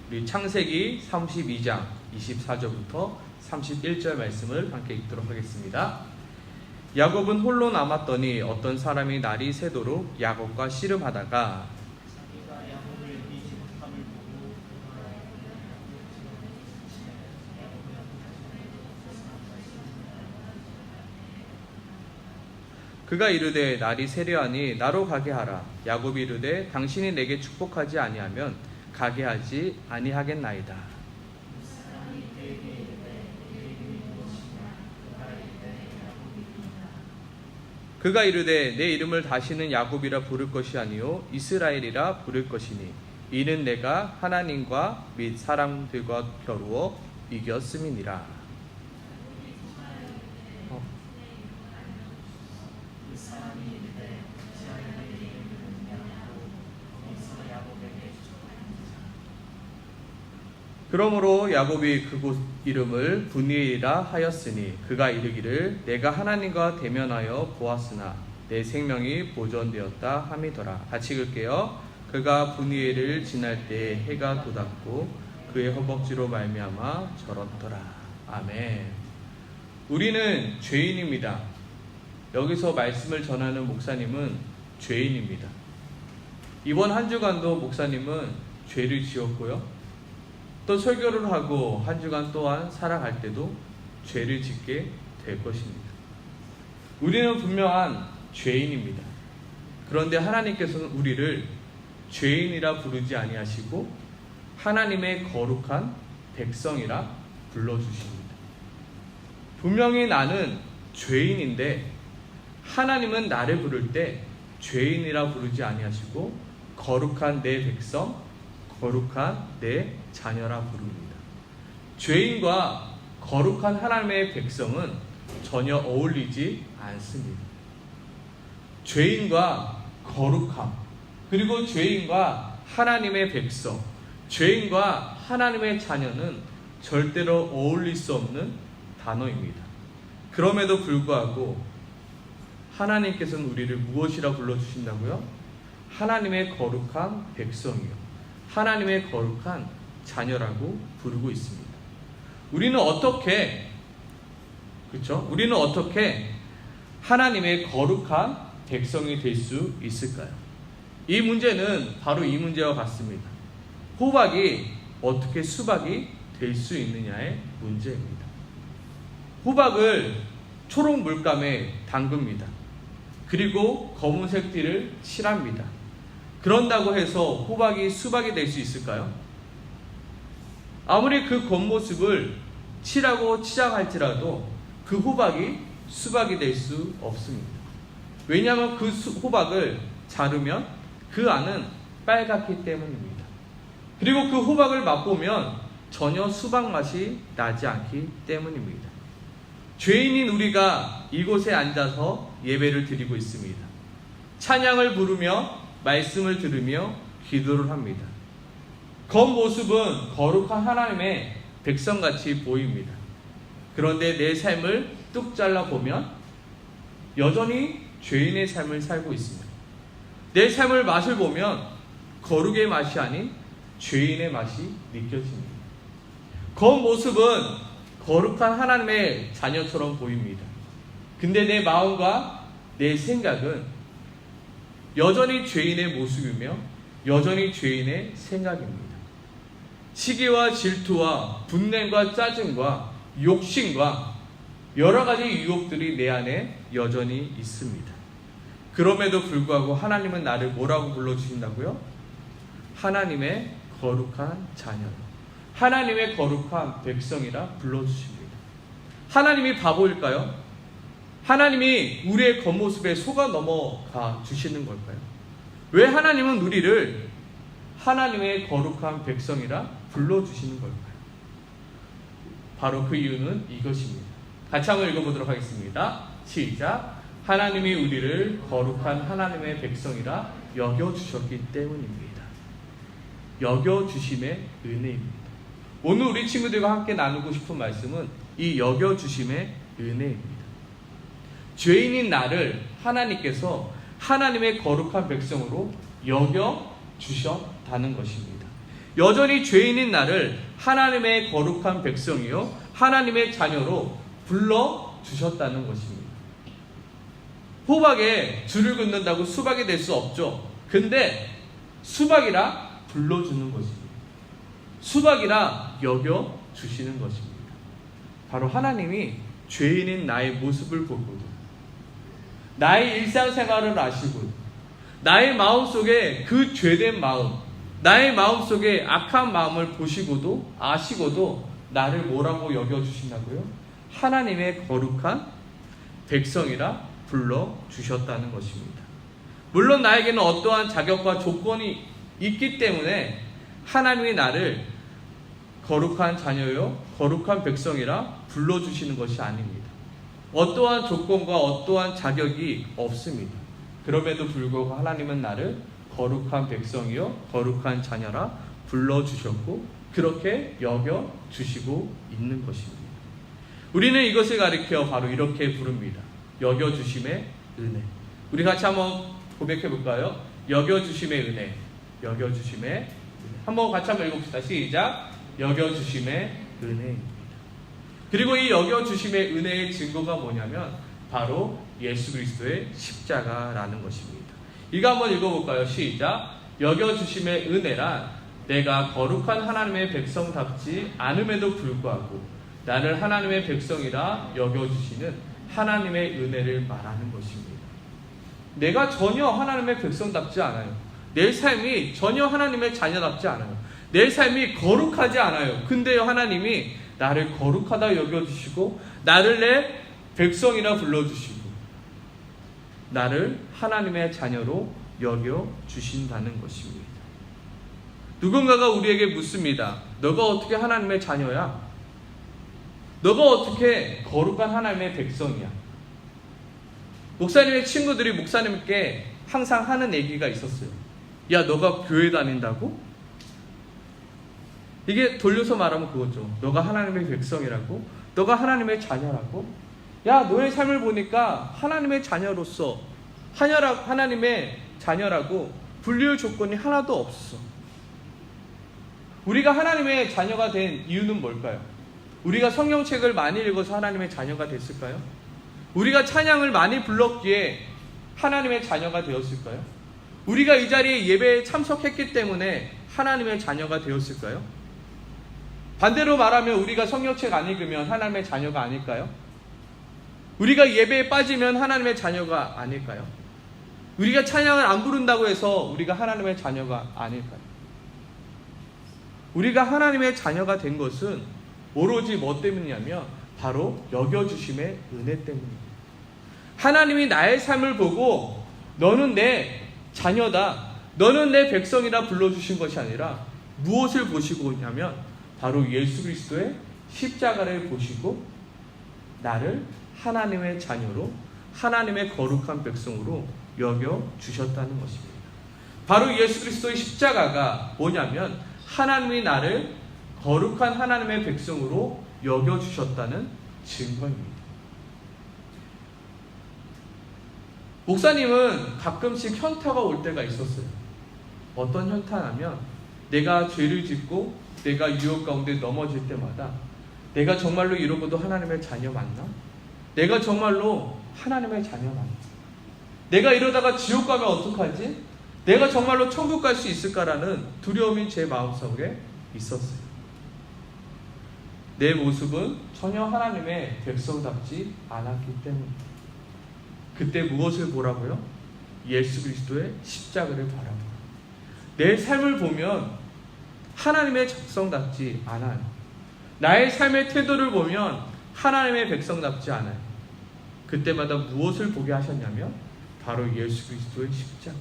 우리 창세기 32장 24절부터 31절 말씀을 함께 읽도록 하겠습니다. 야곱은 홀로 남았더니 어떤 사람이 날이 새도록 야곱과 씨름하다가 그가 이르되 날이 세려하니 나로 가게 하라. 야곱이 이르되 당신이 내게 축복하지 아니하면 가게 하지 아니하겠나이다. 그가 이르되 내 이름을 다시는 야곱이라 부를 것이 아니요 이스라엘이라 부를 것이니 이는 내가 하나님과 및 사람들과 겨루어 이겼음이니라. 그러므로 야곱이 그곳 이름을 브니엘이라 하였으니 그가 이르기를 내가 하나님과 대면하여 보았으나 내 생명이 보존되었다 함이더라. 같이 읽을게요. 그가 브니엘을 지날 때 해가 돋았고 그의 허벅지로 말미암아 절었더라. 아멘. 우리는 죄인입니다. 여기서 말씀을 전하는 목사님은 죄인입니다. 이번 한 주간도 목사님은 죄를 지었고요. 또 설교를 하고 한 주간 또한 살아갈 때도 죄를 짓게 될 것입니다. 우리는 분명한 죄인입니다. 그런데 하나님께서는 우리를 죄인이라 부르지 아니하시고 하나님의 거룩한 백성이라 불러주십니다. 분명히 나는 죄인인데 하나님은 나를 부를 때 죄인이라 부르지 아니하시고 거룩한 내 백성, 거룩한 내 자녀라 부릅니다. 죄인과 거룩한 하나님의 백성은 전혀 어울리지 않습니다. 죄인과 거룩함, 그리고 죄인과 하나님의 백성, 죄인과 하나님의 자녀는 절대로 어울릴 수 없는 단어입니다. 그럼에도 불구하고 하나님께서는 우리를 무엇이라 불러주신다고요? 하나님의 거룩한 백성이요, 하나님의 거룩한 자녀라고 부르고 있습니다. 우리는 어떻게 하나님의 거룩한 백성이 될 수 있을까요? 이 문제는 바로 이 문제와 같습니다. 호박이 어떻게 수박이 될 수 있느냐의 문제입니다. 호박을 초록 물감에 담급니다. 그리고 검은색 띠를 칠합니다. 그런다고 해서 호박이 수박이 될 수 있을까요? 아무리 그 겉모습을 칠하고 치장할지라도 그 호박이 수박이 될 수 없습니다. 왜냐하면 그 호박을 자르면 그 안은 빨갛기 때문입니다. 그리고 그 호박을 맛보면 전혀 수박 맛이 나지 않기 때문입니다. 죄인인 우리가 이곳에 앉아서 예배를 드리고 있습니다. 찬양을 부르며 말씀을 들으며 기도를 합니다. 겉모습은 거룩한 하나님의 백성같이 보입니다. 그런데 내 삶을 뚝 잘라보면 여전히 죄인의 삶을 살고 있습니다. 내 삶을 맛을 보면 거룩의 맛이 아닌 죄인의 맛이 느껴집니다. 겉모습은 거룩한 하나님의 자녀처럼 보입니다. 근데 내 마음과 내 생각은 여전히 죄인의 모습이며 여전히 죄인의 생각입니다. 시기와 질투와 분냄과 짜증과 욕심과 여러 가지 유혹들이 내 안에 여전히 있습니다. 그럼에도 불구하고 하나님은 나를 뭐라고 불러주신다고요? 하나님의 거룩한 자녀, 하나님의 거룩한 백성이라 불러주십니다. 하나님이 바보일까요? 하나님이 우리의 겉모습에 속아 넘어가 주시는 걸까요? 왜 하나님은 우리를 하나님의 거룩한 백성이라 불러주시는 걸까요? 바로 그 이유는 이것입니다. 같이 한번 읽어보도록 하겠습니다. 시작. 하나님이 우리를 거룩한 하나님의 백성이라 여겨주셨기 때문입니다. 여겨주심의 은혜입니다. 오늘 우리 친구들과 함께 나누고 싶은 말씀은 이 여겨주심의 은혜입니다. 죄인인 나를 하나님께서 하나님의 거룩한 백성으로 여겨주셨다는 것입니다. 여전히 죄인인 나를 하나님의 거룩한 백성이요 하나님의 자녀로 불러주셨다는 것입니다. 호박에 줄을 긋는다고 수박이 될 수 없죠. 근데 수박이라 불러주는 것입니다. 수박이라 여겨주시는 것입니다. 바로 하나님이 죄인인 나의 모습을 보고도 나의 일상생활을 아시고 나의 마음속에 그 죄된 마음, 나의 마음속에 악한 마음을 보시고도 아시고도 나를 뭐라고 여겨주신다고요? 하나님의 거룩한 백성이라 불러주셨다는 것입니다. 물론 나에게는 어떠한 자격과 조건이 있기 때문에 하나님이 나를 거룩한 자녀요 거룩한 백성이라 불러주시는 것이 아닙니다. 어떠한 조건과 어떠한 자격이 없습니다. 그럼에도 불구하고 하나님은 나를 거룩한 백성이요 거룩한 자녀라 불러주셨고 그렇게 여겨주시고 있는 것입니다. 우리는 이것을 가리켜 바로 이렇게 부릅니다. 여겨주심의 은혜. 우리 같이 한번 고백해 볼까요? 여겨주심의 은혜. 여겨주심의 은혜. 한번 같이 한번 읽어봅시다. 시작. 여겨주심의 은혜입니다. 그리고 이 여겨주심의 은혜의 증거가 뭐냐면 바로 예수 그리스도의 십자가라는 것입니다. 이거 한번 읽어볼까요? 시작. 여겨주심의 은혜란 내가 거룩한 하나님의 백성답지 않음에도 불구하고 나를 하나님의 백성이라 여겨주시는 하나님의 은혜를 말하는 것입니다. 내가 전혀 하나님의 백성답지 않아요. 내 삶이 전혀 하나님의 자녀답지 않아요. 내 삶이 거룩하지 않아요. 근데요 하나님이 나를 거룩하다 여겨주시고 나를 내 백성이라 불러주시고 나를 하나님의 자녀로 여겨주신다는 것입니다. 누군가가 우리에게 묻습니다. 너가 어떻게 하나님의 자녀야? 너가 어떻게 거룩한 하나님의 백성이야? 목사님의 친구들이 목사님께 항상 하는 얘기가 있었어요. 야, 너가 교회 다닌다고? 이게 돌려서 말하면 그거죠. 너가 하나님의 백성이라고? 너가 하나님의 자녀라고? 야, 너의 삶을 보니까 하나님의 자녀로서 하나님의 자녀라고 분류의 조건이 하나도 없어. 우리가 하나님의 자녀가 된 이유는 뭘까요? 우리가 성경책을 많이 읽어서 하나님의 자녀가 됐을까요? 우리가 찬양을 많이 불렀기에 하나님의 자녀가 되었을까요? 우리가 이 자리에 예배에 참석했기 때문에 하나님의 자녀가 되었을까요? 반대로 말하면 우리가 성경책 안 읽으면 하나님의 자녀가 아닐까요? 우리가 예배에 빠지면 하나님의 자녀가 아닐까요? 우리가 찬양을 안 부른다고 해서 우리가 하나님의 자녀가 아닐까요? 우리가 하나님의 자녀가 된 것은 오로지 뭐 때문이냐면 바로 여겨주심의 은혜 때문입니다. 하나님이 나의 삶을 보고 너는 내 자녀다, 너는 내 백성이라 불러주신 것이 아니라 무엇을 보시고 있냐면 바로 예수 그리스도의 십자가를 보시고 나를 하나님의 자녀로 하나님의 거룩한 백성으로 여겨주셨다는 것입니다. 바로 예수 그리스도의 십자가가 뭐냐면 하나님이 나를 거룩한 하나님의 백성으로 여겨주셨다는 증거입니다. 목사님은 가끔씩 현타가 올 때가 있었어요. 어떤 현타냐면 내가 죄를 짓고 내가 유혹 가운데 넘어질 때마다 내가 정말로 이러고도 하나님의 자녀 맞나? 내가 정말로 하나님의 자녀 맞나? 내가 이러다가 지옥 가면 어떡하지? 내가 정말로 천국 갈 수 있을까라는 두려움이 제 마음속에 있었어요. 내 모습은 전혀 하나님의 백성답지 않았기 때문입니다. 그때 무엇을 보라고요? 예수 그리스도의 십자가를 바라보라. 내 삶을 보면 하나님의 백성답지 않아요. 나의 삶의 태도를 보면 하나님의 백성답지 않아요. 그때마다 무엇을 보게 하셨냐면 바로 예수 그리스도의 십자가.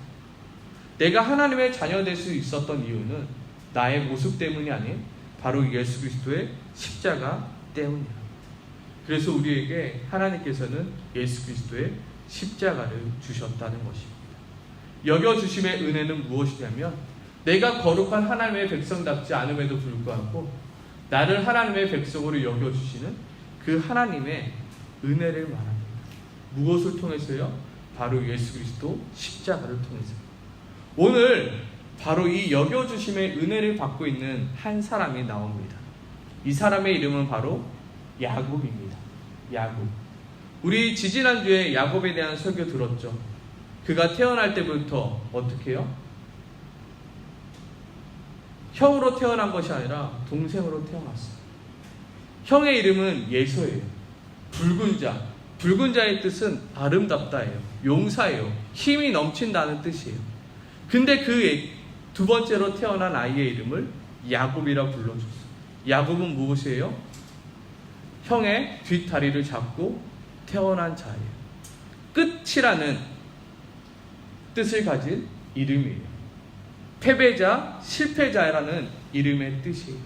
내가 하나님의 자녀 될 수 있었던 이유는 나의 모습 때문이 아닌 바로 예수 그리스도의 십자가 때문이야. 그래서 우리에게 하나님께서는 예수 그리스도의 십자가를 주셨다는 것입니다. 여겨주심의 은혜는 무엇이냐면 내가 거룩한 하나님의 백성답지 않음에도 불구하고 나를 하나님의 백성으로 여겨주시는 그 하나님의 은혜를 말합니다. 무엇을 통해서요? 바로 예수 그리스도 십자가를 통해서. 오늘 바로 이 여겨주심의 은혜를 받고 있는 한 사람이 나옵니다. 이 사람의 이름은 바로 야곱입니다. 야곱. 우리 지지난주에 야곱에 대한 설교 들었죠. 그가 태어날 때부터 어떻게 해요? 형으로 태어난 것이 아니라 동생으로 태어났어요. 형의 이름은 예서예요. 붉은 자. 붉은 자의 뜻은 아름답다예요. 용사예요. 힘이 넘친다는 뜻이에요. 근데 그 두 번째로 태어난 아이의 이름을 야곱이라 불러줬어요. 야곱은 무엇이에요? 형의 뒷다리를 잡고 태어난 자예요. 끝이라는 뜻을 가진 이름이에요. 패배자, 실패자라는 이름의 뜻이에요.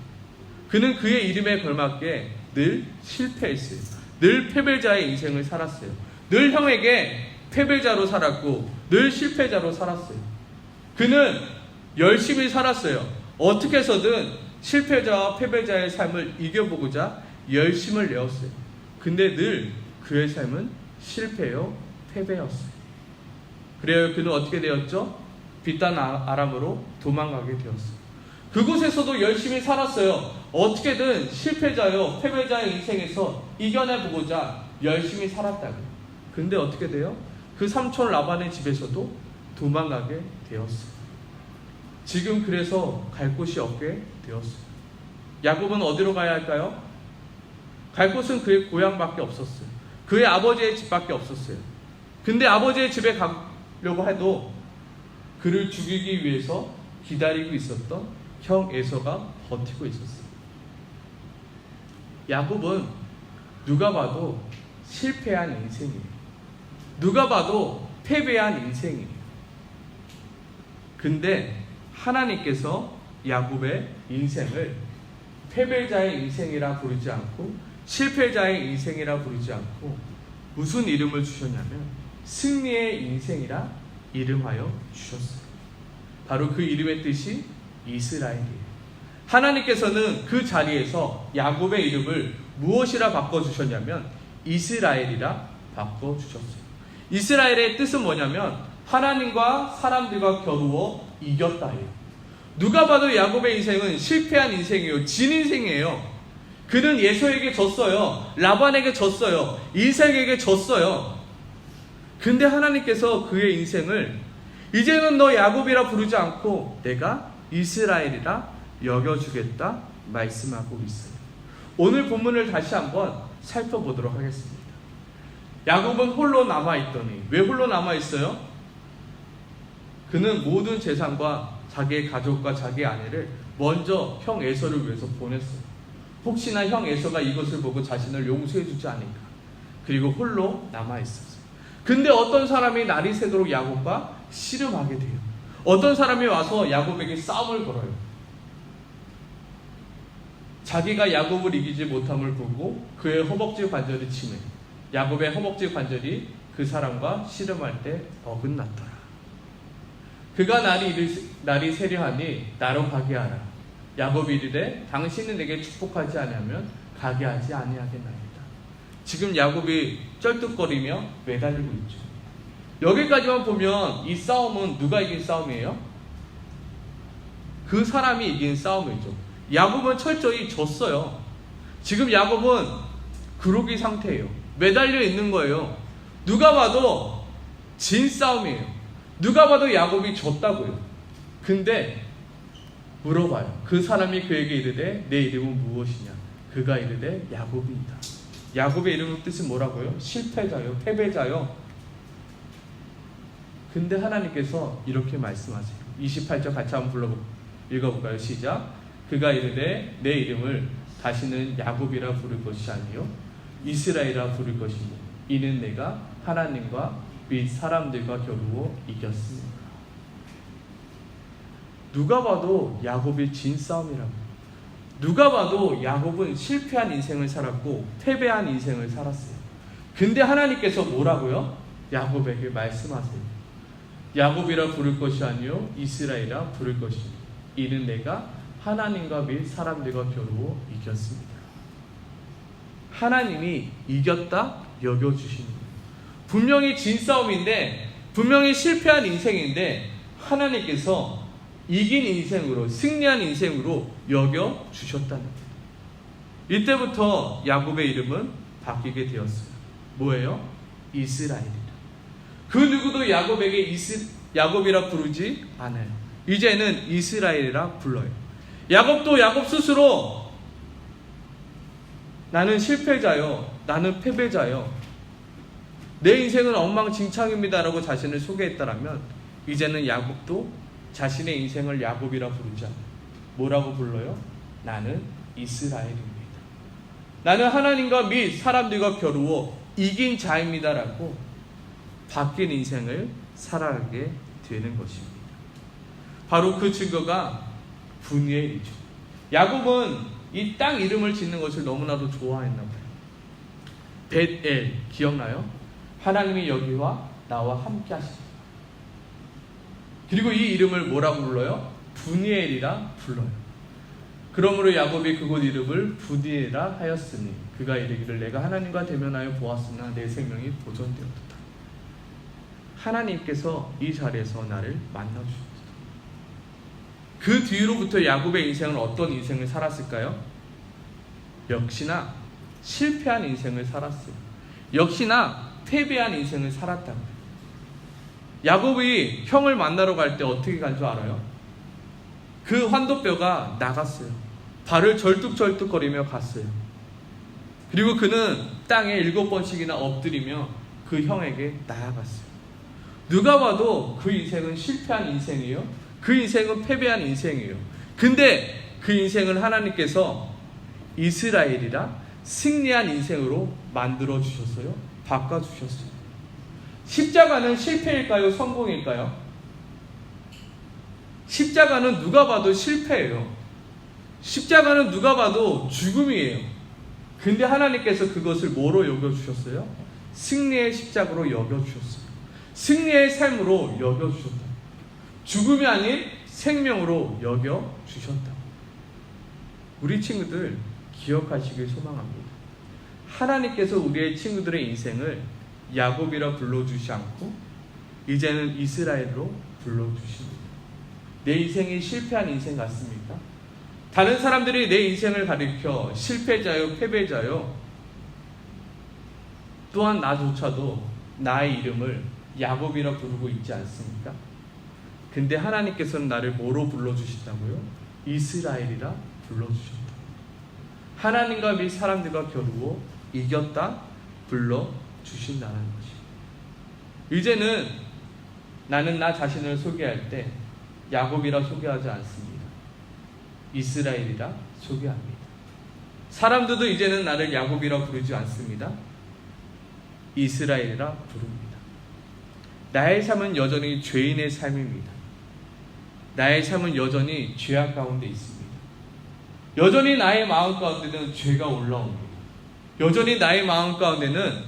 그는 그의 이름에 걸맞게 늘 실패했어요. 늘 패배자의 인생을 살았어요. 늘 형에게 패배자로 살았고 늘 실패자로 살았어요. 그는 열심히 살았어요. 어떻게 해서든 실패자와 패배자의 삶을 이겨보고자 열심을 내었어요. 근데 늘 그의 삶은 실패요, 패배였어요. 그래요, 그는 어떻게 되었죠? 빛단 아람으로 도망가게 되었어요. 그곳에서도 열심히 살았어요. 어떻게든 실패자요, 패배자의 인생에서 이겨내보고자 열심히 살았다고요. 근데 어떻게 돼요? 그 삼촌 라반의 집에서도 도망가게 되었어요. 지금 그래서 갈 곳이 없게 되었어요. 야곱은 어디로 가야 할까요? 갈 곳은 그의 고향밖에 없었어요. 그의 아버지의 집밖에 없었어요. 근데 아버지의 집에 가려고 해도 그를 죽이기 위해서 기다리고 있었던 형 에서가 버티고 있었어요. 야곱은 누가 봐도 실패한 인생이에요. 누가 봐도 패배한 인생이에요. 근데 하나님께서 야곱의 인생을 패배자의 인생이라 부르지 않고 실패자의 인생이라 부르지 않고 무슨 이름을 주셨냐면 승리의 인생이라 이름하여 주셨어요. 바로 그 이름의 뜻이 이스라엘이에요. 하나님께서는 그 자리에서 야곱의 이름을 무엇이라 바꿔주셨냐면 이스라엘이라 바꿔주셨어요. 이스라엘의 뜻은 뭐냐면 하나님과 사람들과 겨루어 이겼다예요. 누가 봐도 야곱의 인생은 실패한 인생이에요. 진 인생이에요. 그는 예서에게 졌어요. 라반에게 졌어요. 이삭에게 졌어요. 근데 하나님께서 그의 인생을 이제는 너 야곱이라 부르지 않고 내가 이스라엘이라 여겨주겠다 말씀하고 있어요. 오늘 본문을 다시 한번 살펴보도록 하겠습니다. 야곱은 홀로 남아있더니 왜 홀로 남아있어요? 그는 모든 재산과 자기의 가족과 자기의 아내를 먼저 형 에서를 위해서 보냈어요. 혹시나 형 에서가 이것을 보고 자신을 용서해주지 않을까. 그리고 홀로 남아있었어요. 근데 어떤 사람이 날이 새도록 야곱과 씨름하게 돼요. 어떤 사람이 와서 야곱에게 싸움을 걸어요. 자기가 야곱을 이기지 못함을 보고 그의 허벅지 관절이 치매. 야곱의 허벅지 관절이 그 사람과 씨름할 때 어긋났더라. 그가 날이 세려하니 나로 가게 하라. 야곱이 이르되 당신은 내게 축복하지 아니하면 가게 하지 아니하겠나이다. 지금 야곱이 쩔뚝거리며 매달리고 있죠. 여기까지만 보면 이 싸움은 누가 이긴 싸움이에요? 그 사람이 이긴 싸움이죠. 야곱은 철저히 졌어요. 지금 야곱은 그러기 상태예요. 매달려 있는 거예요. 누가 봐도 진 싸움이에요. 누가 봐도 야곱이 졌다고요. 근데 물어봐요. 그 사람이 그에게 이르되 내 이름은 무엇이냐? 그가 이르되 야곱이다. 야곱의 이름의 뜻은 뭐라고요? 실패자요, 패배자요. 근데 하나님께서 이렇게 말씀하세요. 28절 같이 한번 읽어볼까요? 시작. 그가 이르되 내 이름을 다시는 야곱이라 부를 것이 아니요 이스라엘이라 부를 것이니 이는 내가 하나님과 및 사람들과 겨루어 이겼습니다. 누가 봐도 야곱이 진 싸움이라고. 누가 봐도 야곱은 실패한 인생을 살았고 패배한 인생을 살았어요. 근데 하나님께서 뭐라고요? 야곱에게 말씀하세요. 야곱이라 부를 것이 아니요 이스라엘이라 부를 것이니 이는 내가 하나님과 및 사람들과 겨루어 이겼습니다. 하나님이 이겼다 여겨주시는 거예요. 분명히 진 싸움인데 분명히 실패한 인생인데 하나님께서 이긴 인생으로, 승리한 인생으로 여겨 주셨다는 거예요. 이때부터 야곱의 이름은 바뀌게 되었어요. 뭐예요? 이스라엘이라. 그 누구도 야곱에게 야곱이라 부르지 않아요. 이제는 이스라엘이라 불러요. 야곱도 야곱 스스로 나는 실패자요, 나는 패배자요, 내 인생은 엉망진창입니다라고 자신을 소개했다라면 이제는 야곱도 자신의 인생을 야곱이라 부르지 않아요. 뭐라고 불러요? 나는 이스라엘입니다. 나는 하나님과 및 사람들과 겨루어 이긴 자입니다라고 바뀐 인생을 살아가게 되는 것입니다. 바로 그 증거가 분이엘이죠. 야곱은 이 땅 이름을 짓는 것을 너무나도 좋아했나 봐요. 벳엘 기억나요? 하나님이 여기와 나와 함께 하시다. 그리고 이 이름을 뭐라고 불러요? 분이엘이라 불러요. 그러므로 야곱이 그곳 이름을 분이엘이라 하였으니 그가 이르기를 내가 하나님과 대면하여 보았으나 내 생명이 보존되었다. 하나님께서 이 자리에서 나를 만나주셨다. 그 뒤로부터 야곱의 인생은 어떤 인생을 살았을까요? 역시나 실패한 인생을 살았어요. 역시나 패배한 인생을 살았다고요. 야곱이 형을 만나러 갈 때 어떻게 간 줄 알아요? 그 환도뼈가 나갔어요. 발을 절뚝절뚝거리며 갔어요. 그리고 그는 땅에 7번씩이나 엎드리며 그 형에게 나아갔어요. 누가 봐도 그 인생은 실패한 인생이에요. 그 인생은 패배한 인생이에요. 근데 그 인생을 하나님께서 이스라엘이라 승리한 인생으로 만들어 주셨어요. 바꿔 주셨어요. 십자가는 실패일까요? 성공일까요? 십자가는 누가 봐도 실패예요. 십자가는 누가 봐도 죽음이에요. 근데 하나님께서 그것을 뭐로 여겨주셨어요? 승리의 십자가로 여겨주셨어요. 승리의 삶으로 여겨주셨다. 죽음이 아닌 생명으로 여겨주셨다. 우리 친구들 기억하시길 소망합니다. 하나님께서 우리의 친구들의 인생을 야곱이라 불러주지 않고 이제는 이스라엘로 불러주십니다. 내 인생이 실패한 인생 같습니까? 다른 사람들이 내 인생을 가리켜 실패자요, 패배자요, 또한 나조차도 나의 이름을 야곱이라 부르고 있지 않습니까? 근데 하나님께서는 나를 뭐로 불러주신다고요? 이스라엘이라 불러주셨다. 하나님과 및 사람들과 겨루어 이겼다 불러주신다는 것이. 이제는 나는 나 자신을 소개할 때 야곱이라 소개하지 않습니다. 이스라엘이라 소개합니다. 사람들도 이제는 나를 야곱이라 부르지 않습니다. 이스라엘이라 부릅니다. 나의 삶은 여전히 죄인의 삶입니다. 나의 삶은 여전히 죄악 가운데 있습니다. 여전히 나의 마음 가운데는 죄가 올라옵니다. 여전히 나의 마음 가운데는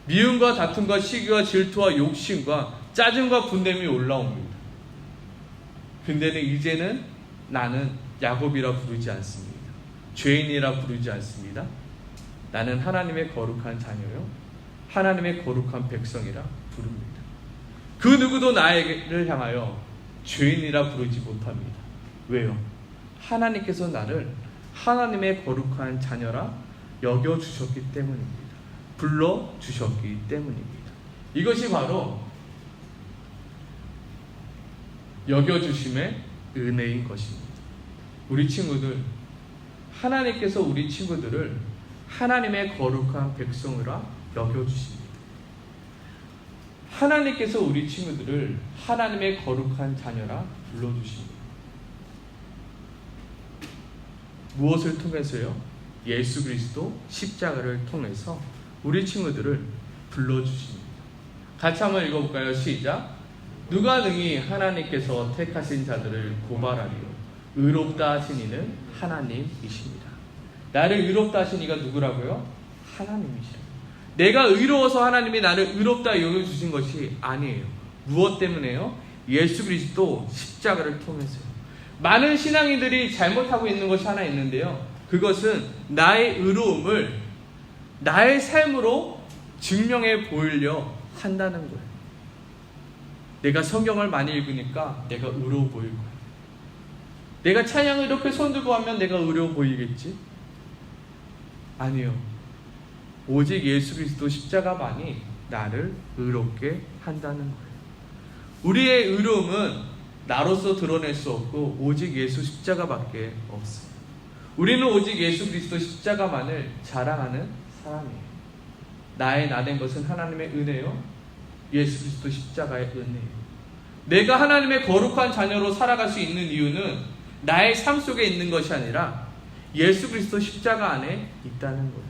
미움과 다툼과 시기와 질투와 욕심과 짜증과 분냄이 올라옵니다. 근데는 이제는 나는 야곱이라 부르지 않습니다. 죄인이라 부르지 않습니다. 나는 하나님의 거룩한 자녀요, 하나님의 거룩한 백성이라 부릅니다. 그 누구도 나를 향하여 죄인이라 부르지 못합니다. 왜요? 하나님께서 나를 하나님의 거룩한 자녀라 여겨주셨기 때문입니다. 불러주셨기 때문입니다. 이것이 바로 여겨주심의 은혜인 것입니다. 우리 친구들, 하나님께서 우리 친구들을 하나님의 거룩한 백성이라 여겨주십니다. 하나님께서 우리 친구들을 하나님의 거룩한 자녀라 불러주십니다. 무엇을 통해서요? 예수 그리스도 십자가를 통해서 우리 친구들을 불러주십니다. 같이 한번 읽어볼까요? 시작. 누가 능히 하나님께서 택하신 자들을 고발하리요? 의롭다 하신 이는 하나님이십니다. 나를 의롭다 하신 이가 누구라고요? 하나님이시라. 내가 의로워서 하나님이 나를 의롭다 여겨주신 것이 아니에요. 무엇 때문에요? 예수 그리스도 십자가를 통해서요. 많은 신앙인들이 잘못하고 있는 것이 하나 있는데요. 그것은 나의 의로움을 나의 삶으로 증명해 보이려 한다는 거예요. 내가 성경을 많이 읽으니까 내가 의로워 보일 거야. 내가 찬양을 이렇게 손들고 하면 내가 의로워 보이겠지? 아니요. 오직 예수 그리스도 십자가만이 나를 의롭게 한다는 거예요. 우리의 의로움은 나로서 드러낼 수 없고 오직 예수 십자가밖에 없어요. 우리는 오직 예수 그리스도 십자가만을 자랑하는 사람이에요. 나의 나된 것은 하나님의 은혜요, 예수 그리스도 십자가의 은혜예요. 내가 하나님의 거룩한 자녀로 살아갈 수 있는 이유는 나의 삶 속에 있는 것이 아니라 예수 그리스도 십자가 안에 있다는 거예요.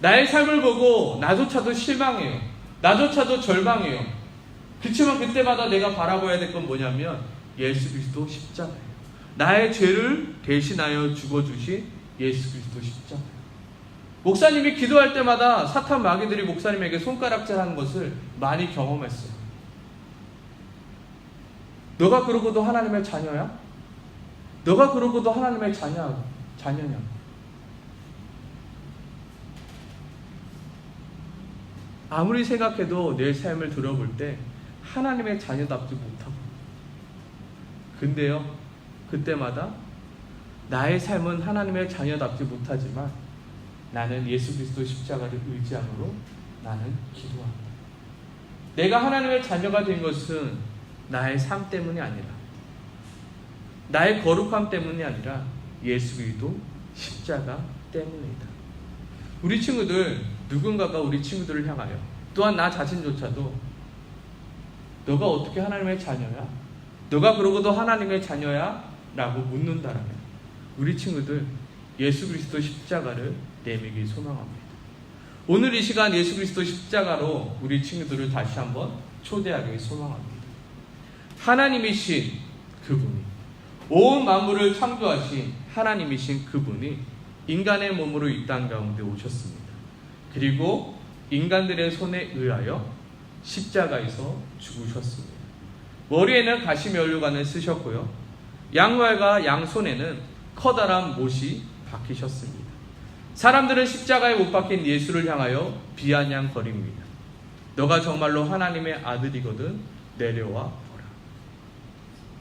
나의 삶을 보고 나조차도 실망해요. 나조차도 절망해요. 그렇지만 그때마다 내가 바라봐야 될 건 뭐냐면 예수 그리스도 십자가예요. 나의 죄를 대신하여 죽어주신 예수 그리스도 십자가예요. 목사님이 기도할 때마다 사탄 마귀들이 목사님에게 손가락질하는 것을 많이 경험했어요. 너가 그러고도 하나님의 자녀야? 너가 그러고도 하나님의 자녀냐? 아무리 생각해도 내 삶을 들어볼 때 하나님의 자녀답지 못하고, 근데요, 그때마다 나의 삶은 하나님의 자녀답지 못하지만 나는 예수 그리스도 십자가를 의지함으로 나는 기도합니다. 내가 하나님의 자녀가 된 것은 나의 삶 때문이 아니라, 나의 거룩함 때문이 아니라 예수 그리스도 십자가 때문이다. 우리 친구들, 누군가가 우리 친구들을 향하여, 또한 나 자신조차도 너가 어떻게 하나님의 자녀야? 너가 그러고도 하나님의 자녀야? 라고 묻는다라면 우리 친구들 예수 그리스도 십자가를 내미길 소망합니다. 오늘 이 시간 예수 그리스도 십자가로 우리 친구들을 다시 한번 초대하길 소망합니다. 하나님이신 그분이, 온 만물을 창조하신 하나님이신 그분이 인간의 몸으로 이 땅 가운데 오셨습니다. 그리고 인간들의 손에 의하여 십자가에서 죽으셨습니다. 머리에는 가시면류관을 쓰셨고요, 양말과 양손에는 커다란 못이 박히셨습니다. 사람들은 십자가에 못 박힌 예수를 향하여 비아냥거립니다. 너가 정말로 하나님의 아들이거든 내려와 보라.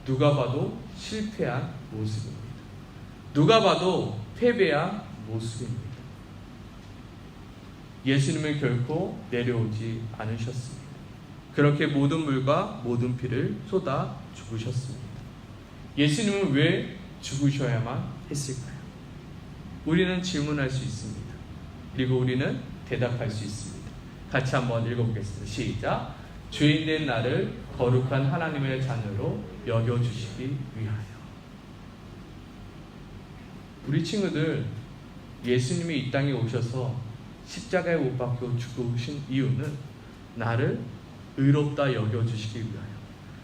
누가 봐도 실패한 모습입니다. 누가 봐도 패배한 모습입니다. 예수님은 결코 내려오지 않으셨습니다. 그렇게 모든 물과 모든 피를 쏟아 죽으셨습니다. 예수님은 왜 죽으셔야만 했을까요? 우리는 질문할 수 있습니다. 그리고 우리는 대답할 수 있습니다. 같이 한번 읽어보겠습니다. 시작. 죄인된 나를 거룩한 하나님의 자녀로 여겨주시기 위하여. 우리 친구들, 예수님이 이 땅에 오셔서 십자가에 못 박혀 죽으신 이유는 나를 의롭다 여겨주시기 위하여,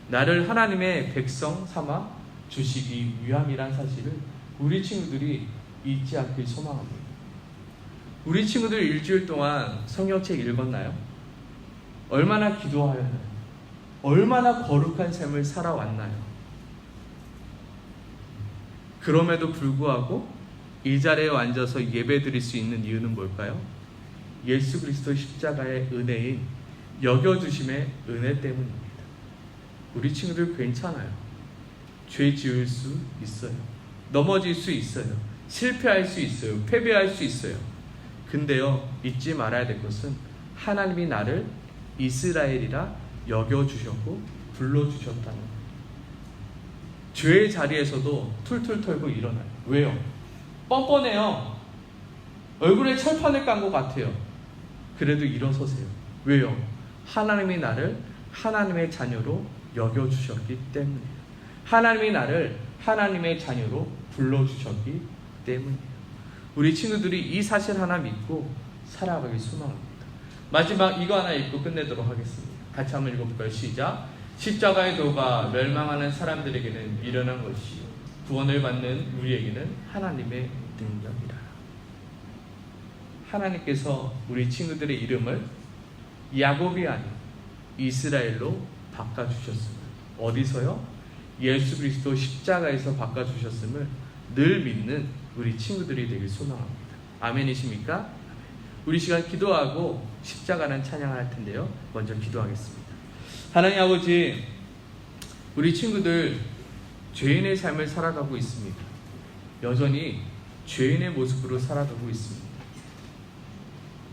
나를 하나님의 백성 삼아 주시기 위함이란 사실을 우리 친구들이 잊지 않길 소망합니다. 우리 친구들 일주일 동안 성경책 읽었나요? 얼마나 기도하였나요? 얼마나 거룩한 삶을 살아왔나요? 그럼에도 불구하고 이 자리에 앉아서 예배드릴 수 있는 이유는 뭘까요? 예수 그리스도 십자가의 은혜인 여겨주심의 은혜 때문입니다. 우리 친구들 괜찮아요. 죄 지을 수 있어요. 넘어질 수 있어요. 실패할 수 있어요. 패배할 수 있어요. 근데요, 잊지 말아야 될 것은 하나님이 나를 이스라엘이라 여겨주셨고 불러주셨다는 거예요. 죄의 자리에서도 툴툴 털고 일어나요. 왜요? 뻔뻔해요. 얼굴에 철판을 깐 것 같아요. 그래도 일어서세요. 왜요? 하나님이 나를 하나님의 자녀로 여겨주셨기 때문이에요. 하나님이 나를 하나님의 자녀로 불러주셨기 때문이에요. 우리 친구들이 이 사실 하나 믿고 살아가길 소망합니다. 마지막 이거 하나 읽고 끝내도록 하겠습니다. 같이 한번 읽어볼까요? 시작. 십자가의 도가 멸망하는 사람들에게는 미련한 것이요 구원을 받는 우리에게는 하나님의 능력이라. 하나님께서 우리 친구들의 이름을 야곱이 아닌 이스라엘로 바꿔주셨습니다. 어디서요? 예수 그리스도 십자가에서 바꿔주셨음을 늘 믿는 우리 친구들이 되길 소망합니다. 아멘이십니까? 우리 시간 기도하고 십자가는 찬양할 텐데요. 먼저 기도하겠습니다. 하나님 아버지, 우리 친구들 죄인의 삶을 살아가고 있습니다. 여전히 죄인의 모습으로 살아가고 있습니다.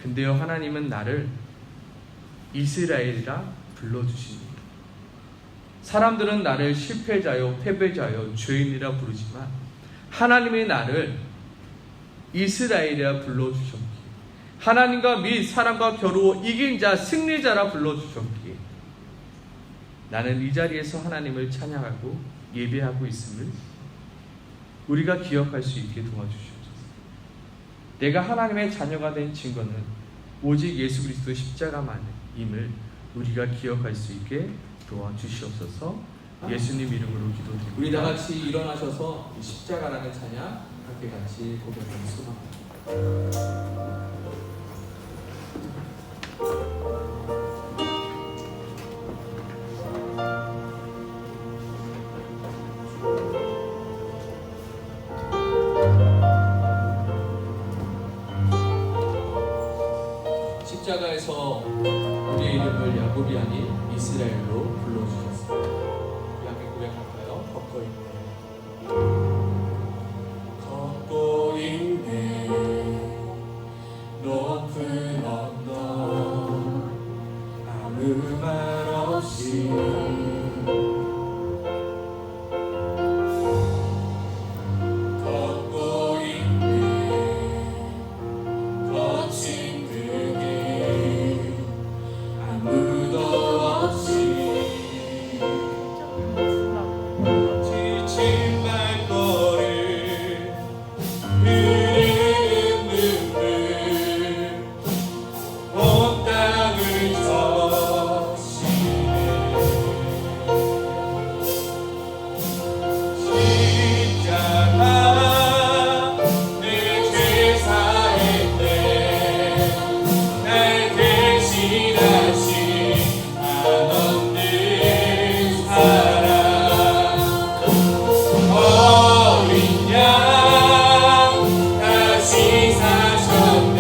근데요, 하나님은 나를 이스라엘이라 불러주십니다. 사람들은 나를 실패자요, 패배자요, 죄인이라 부르지만 하나님이 나를 이스라엘이라 불러주셨기에, 하나님과 및 사람과 겨루어 이긴 자, 승리자라 불러주셨기에 나는 이 자리에서 하나님을 찬양하고 예배하고 있음을 우리가 기억할 수 있게 도와주시옵소서. 내가 하나님의 자녀가 된 증거는 오직 예수 그리스도 십자가만임을 우리가 기억할 수 있게 도와주시옵소서. 예수님 이름으로 기도드립니다. 우리 다 같이 일어나셔서 십자가라는 찬양 함께 같이 고백하는 소망합니다. 십자가에서 우리의 이름을 야곱이 아닌 이스라엘로 불러주셨습니다. 우리 함께 고백할까요? 걷고 있네, 높은 언덕, 아무 말 없이 걷고 있네, 거친 그 아무도 없이 지친 발걸음, 흐르는 눈물, 온 땅을 적시네. 십자가 내 죄 사했네, 날 대신하신 한없는 사랑, 어린 양 다시 사셨네.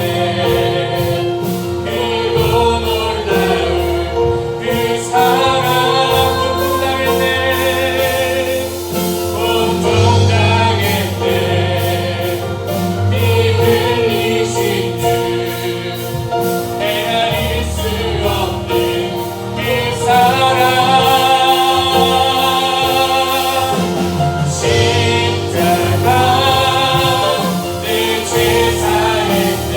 크고 놀라운 그 사랑, 고통당했네, 고통당했네. 피 흘리신 주, 헤아릴 수 없는 그 사랑. 십자가 내 죄 사했네,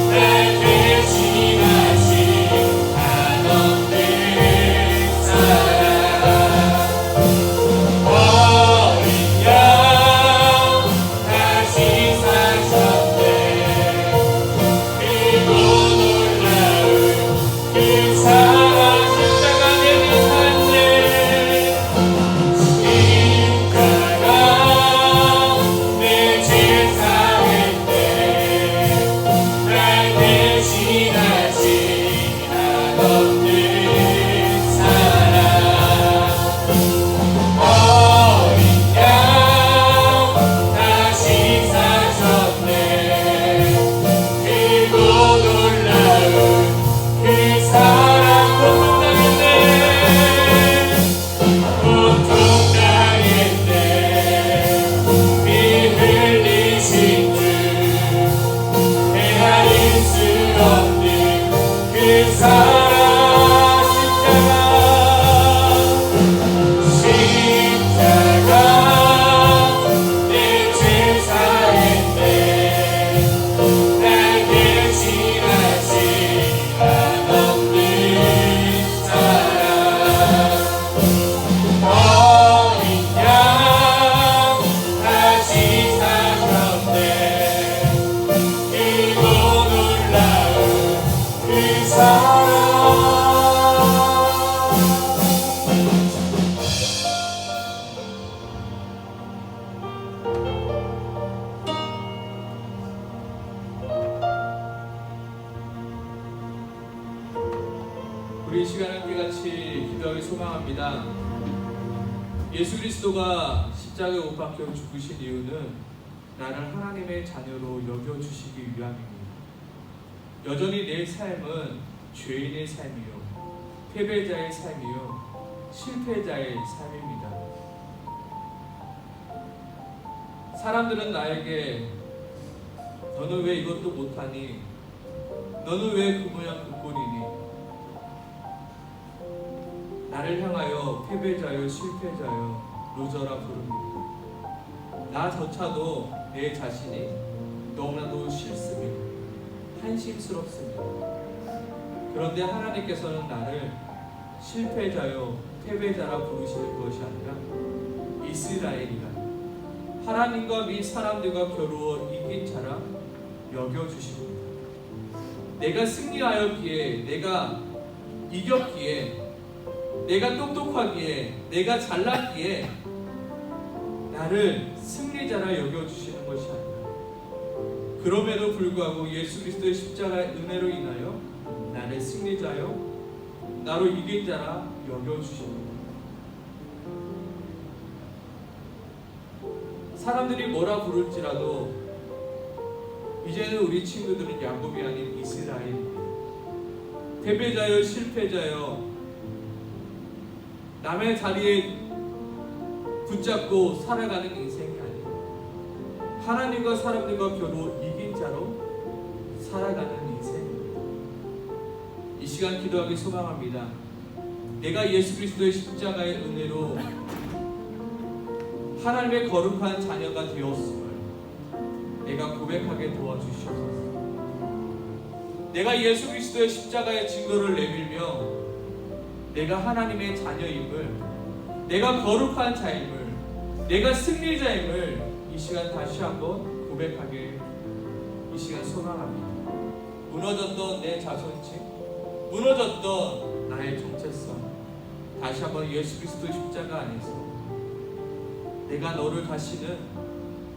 날 대신하신 한없는 사랑, 어린 양 다시 사셨네. 크고 놀라운 그 사랑, 십자가 내 죄 사했네, 십자가 내 죄 사했네, 날 대신하신 한없는 사랑, 어린 양 다시 사셨네. 크고 놀라운 그 사랑, 고통당했네, 피 흘리신 주, 헤아릴 수 없는 그 사랑. 십자가 내 죄 사했네, 날 대신하신 한없는 사랑, 어린 양 다시 사셨네. 크고 놀라운 그 사랑. 우리 이 시간을 함께 같이 기도하기 소망합니다. 예수 그리스도가 십자가에 못 박혀 죽으신 이유는 나를 하나님의 자녀로 여겨주시기 위함입니다. 여전히 내 삶은 죄인의 삶이요, 패배자의 삶이요 실패자의 삶입니다. 사람들은 나에게 너는 왜 이것도 못하니? 너는 왜 그 모양 그 꼴이니? 나를 향하여 패배자여 실패자여 루저라 부릅니다. 나조차도 내 자신이 너무나도 싫습니다. 한심스럽습니다. 그런데 하나님께서는 나를 실패자요 패배자라 부르시는 것이 아니라 이스라엘이라 하나님과 및 사람들과 겨루어 이긴 자라 여겨주십니다. 내가 승리하였기에, 내가 이겼기에, 내가 똑똑하기에, 내가 잘났기에 나를 승리자라 여겨주시는 것이 아니라 그럼에도 불구하고 예수 그리스도의 십자가의 은혜로 인하여 나를 승리자요 나로 이긴 자라 여겨주십니다. 사람들이 뭐라 부를지라도 이제는 우리 친구들은 야곱이 아닌 이스라엘입니다. 패배자여 실패자여 남의 자리에 붙잡고 살아가는 인생이 아니에요. 하나님과 사람들과 겨루 이긴 자로 살아가는 인생입니다. 이 시간 기도하기 소망합니다. 내가 예수 그리스도의 십자가의 은혜로 하나님의 거룩한 자녀가 되었음을 내가 고백하게 도와주시옵소서. 내가 예수 그리스도의 십자가의 증거를 내밀며 내가 하나님의 자녀임을, 내가 거룩한 자임을, 내가 승리자임을 이 시간 다시 한번 고백하게 이 시간 소망합니다. 무너졌던 내 자존심, 무너졌던 나의 정체성 다시 한번 예수 그리스도 십자가 안에서 내가 너를 다시는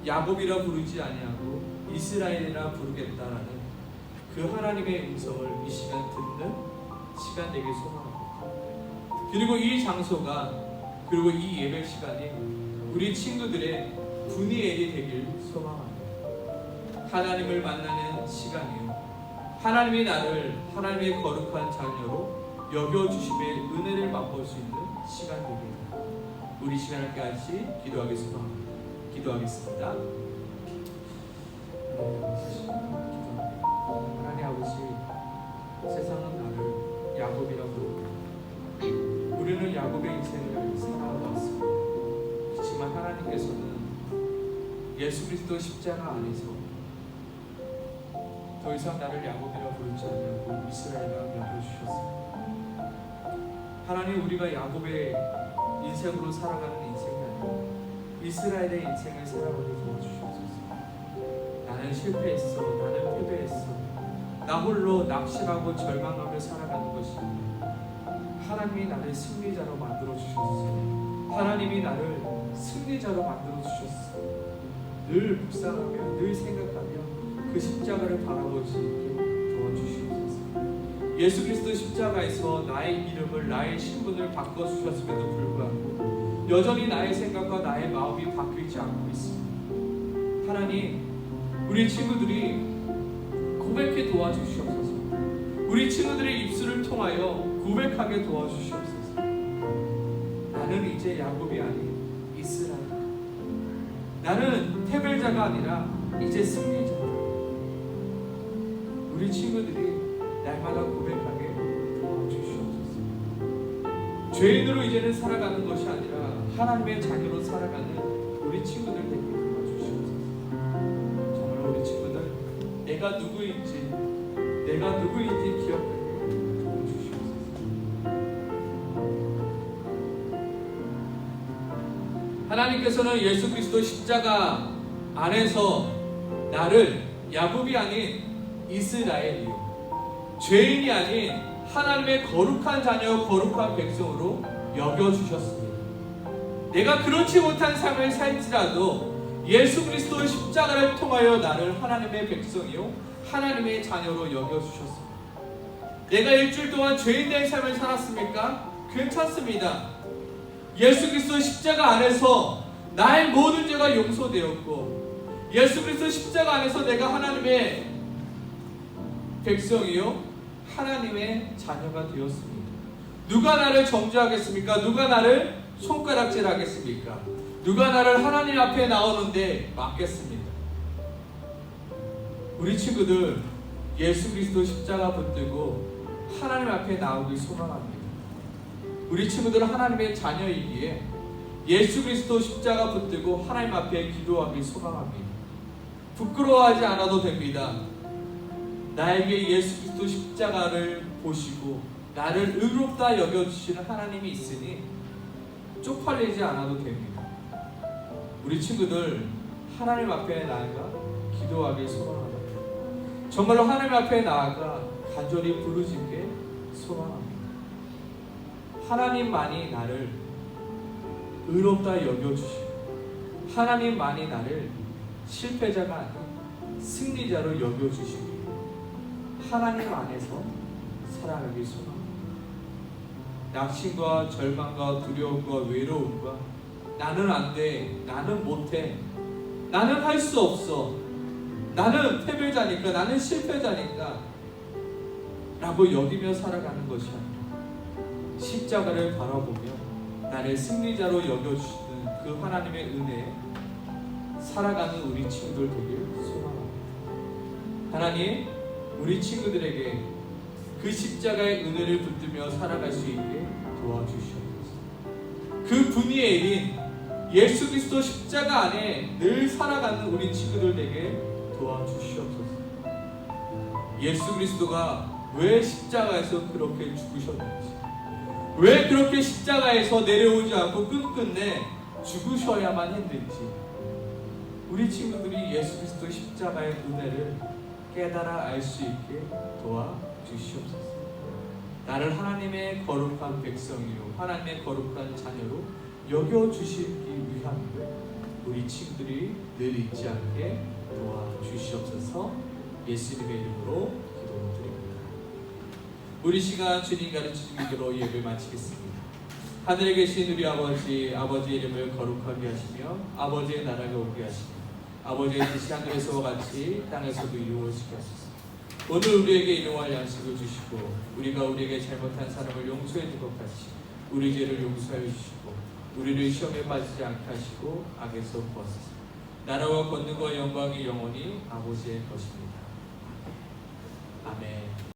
야곱이라 부르지 아니하고 이스라엘이라 부르겠다라는 그 하나님의 음성을 이 시간 듣는 시간 되길 소망합니다. 그리고 이 장소가, 그리고 이 예배 시간이 우리 친구들의 분이엘이 되길 소망합니다. 하나님을 만나는 시간이요, 하나님이 나를 하나님의 거룩한 자녀로 여겨주심의 은혜를 맛볼 수 있는 시간 되길 우리 시간 함께 같이 기도하겠습니다. 기도하겠습니다. 하나님 아버지, 세상은 나를 야곱이라고 부르고 우리는 야곱의 인생을 살아왔습니다. 그렇지만 하나님께서는 예수 그리스도 십자가 안에서 더 이상 나를 야곱이라 부르지 않냐고 이스라엘과 여겨주셨습니다. 하나님, 우리가 야곱의 인생으로 살아가는 인생이 아니라 이스라엘의 인생을 살아가게 도와주시옵소서. 나는 실패했어, 나는 패배했어, 나 홀로 낙심하고 절망하며 살아가는 것이 아니라 하나님이 나를 승리자로 만들어 주셨어. 하나님이 나를 승리자로 만들어 주셨어. 늘 묵상하며 늘 생각하며 그 십자가를 바라볼 수 있게 도와주시옵소서. 예수 그리스도 십자가에서 나의 이름을, 나의 신분을 바꿔주셨음에도 불구하고 여전히 나의 생각과 나의 마음이 바뀌지 않고 있습니다. 하나님, 우리 친구들이 고백해 도와주시옵소서. 우리 친구들의 입술을 통하여 고백하게 도와주시옵소서. 나는 이제 야곱이 아닌 이스라엘, 나는 패배자가 아니라 이제 승리자다. 우리 친구들이 날마다 고백하게 도와주시옵소서. 죄인으로 이제는 살아가는 것이 아니라 하나님의 자녀로 살아가는 우리 친구들 되게 도와주시옵소서. 정말 우리 친구들, 내가 누구인지 기억하게 도와주시옵소서. 하나님께서는 예수 그리스도 십자가 안에서 나를 야곱이 아닌 이스라엘이요, 죄인이 아닌 하나님의 거룩한 자녀, 거룩한 백성으로 여겨주셨습니다. 내가 그렇지 못한 삶을 살지라도 예수 그리스도의 십자가를 통하여 나를 하나님의 백성이요, 하나님의 자녀로 여겨주셨습니다. 내가 일주일 동안 죄인된 삶을 살았습니까? 괜찮습니다. 예수 그리스도의 십자가 안에서 나의 모든 죄가 용서되었고 예수 그리스도의 십자가 안에서 내가 하나님의 백성이요, 하나님의 자녀가 되었습니다. 누가 나를 정죄하겠습니까? 누가 나를 손가락질하겠습니까? 누가 나를 하나님 앞에 나오는데 막겠습니까? 우리 친구들 예수 그리스도 십자가 붙들고 하나님 앞에 나오길 소망합니다. 우리 친구들은 하나님의 자녀이기에 예수 그리스도 십자가 붙들고 하나님 앞에 기도하길 소망합니다. 부끄러워하지 않아도 됩니다. 나에게 예수 그리스도 십자가를 보시고 나를 의롭다 여겨주시는 하나님이 있으니 쪽팔리지 않아도 됩니다. 우리 친구들 하나님 앞에 나아가 기도하길 소망합니다. 정말로 하나님 앞에 나아가 간절히 부르짖게 소망합니다. 하나님만이 나를 의롭다 여겨주시고 하나님만이 나를 실패자가 아닌 승리자로 여겨주시고 하나님 안에서 살아가길 소망합니다. 낙심과 절망과 두려움과 외로움과 나는 안 돼, 나는 못해, 나는 할 수 없어, 나는 패배자니까, 나는 실패자니까 라고 여기며 살아가는 것이 아니라 십자가를 바라보며 나를 승리자로 여겨주시는 그 하나님의 은혜에 살아가는 우리 친구들 되길 소망합니다. 하나님, 우리 친구들에게 그 십자가의 은혜를 붙들며 살아갈 수 있게 도와주시옵소서. 그 분이엘인 예수 그리스도 십자가 안에 늘 살아가는 우리 친구들 되게 도와주시옵소서. 예수 그리스도가 왜 십자가에서 그렇게 죽으셨는지, 왜 그렇게 십자가에서 내려오지 않고 끝끝내 죽으셔야만 했는지 우리 친구들이 예수 그리스도 십자가의 은혜를 깨달아 알 수 있게 도와주시옵소서. 나를 하나님의 거룩한 백성이요 하나님의 거룩한 자녀로 여겨주시기 위함을 우리 친구들이 늘 잊지 않게 도와주시옵소서. 예수님의 이름으로 기도드립니다. 우리 시간 주님 가르치신 기도로 예배 마치겠습니다. 하늘에 계신 우리 아버지, 아버지의 이름을 거룩하게 하시며 아버지의 나라가 오게 하시며 아버지의 뜻이 하늘에서와 같이 땅에서도 이루어지게 하소서. 오늘 우리에게 일용할 양식을 주시고 우리가 우리에게 잘못한 사람을 용서해 줄 것 같이 우리 죄를 용서하여 주시고 우리를 시험에 빠지지 않게 하시고 악에서 구하소서. 나라와 권능과 영광이 영원히 아버지의 것입니다. 아멘.